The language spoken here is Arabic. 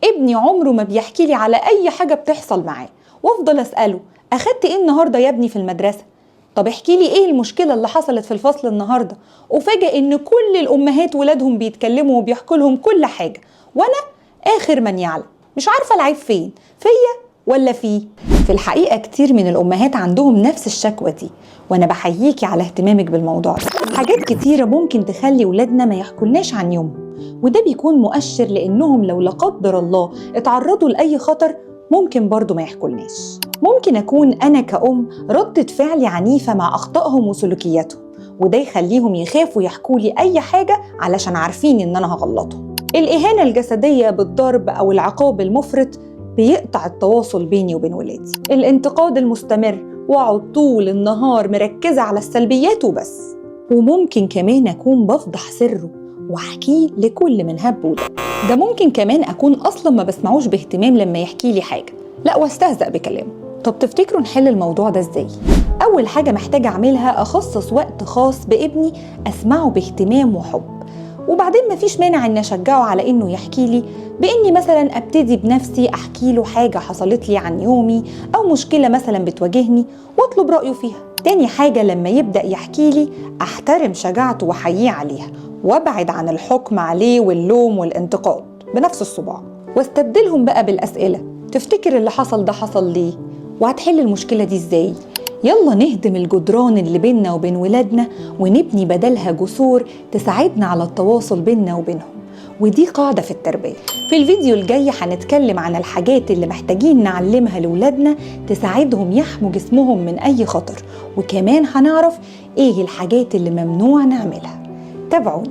ابني عمره ما بيحكي لي على أي حاجة بتحصل معاه، وأفضل أسأله أخدت إيه النهاردة يا ابني في المدرسة؟ طب احكي لي إيه المشكلة اللي حصلت في الفصل النهاردة؟ وفاجأ إن كل الأمهات ولادهم بيتكلموا وبيحكوا لهم كل حاجة، وأنا آخر من يعلم، مش عارفة العيب فيا ولا فيه. في الحقيقة كتير من الأمهات عندهم نفس الشكوى دي، وأنا بحييكي على اهتمامك بالموضوع ده. حاجات كتيرة ممكن تخلي ولادنا ما يحكولناش عن يومهم، وده بيكون مؤشر لأنهم لو لا قدر الله اتعرضوا لأي خطر ممكن برضو ما يحكولناش. ممكن أكون أنا كأم ردة فعلي عنيفة مع أخطائهم وسلوكياتهم، وده يخليهم يخافوا يحكولي أي حاجة علشان عارفين إن أنا هغلطهم. الإهانة الجسدية بالضرب أو العقاب المفرط بيقطع التواصل بيني وبين ولادي. الانتقاد المستمر واقعد طول النهار مركزة على السلبيات وبس. وممكن كمان أكون بفضح سره واحكيه لكل من هب ودب. ده ممكن كمان أكون أصلا ما بسمعوش باهتمام لما يحكي لي حاجة، لا واستهزأ بكلامه. طب تفتكروا نحل الموضوع ده ازاي؟ أول حاجة محتاجة أعملها أخصص وقت خاص بابني أسمعه باهتمام وحب، وبعدين مفيش مانع إن أشجعه على إنه يحكي لي، بإني مثلا أبتدي بنفسي أحكي له حاجة حصلت لي عن يومي أو مشكلة مثلا بتواجهني وأطلب رأيه فيها. تاني حاجة لما يبدأ يحكي لي أحترم شجاعته وأحييه عليها، وأبعد عن الحكم عليه واللوم والانتقاد بنفس الصباع، واستبدلهم بقى بالأسئلة. تفتكر اللي حصل ده حصل ليه؟ وهتحل المشكلة دي إزاي؟ يلا نهدم الجدران اللي بيننا وبين ولادنا ونبني بدلها جسور تساعدنا على التواصل بيننا وبينهم، ودي قاعدة في التربية. في الفيديو الجاي هنتكلم عن الحاجات اللي محتاجين نعلمها لولادنا تساعدهم يحموا جسمهم من أي خطر، وكمان هنعرف إيه الحاجات اللي ممنوع نعملها. تابعوني.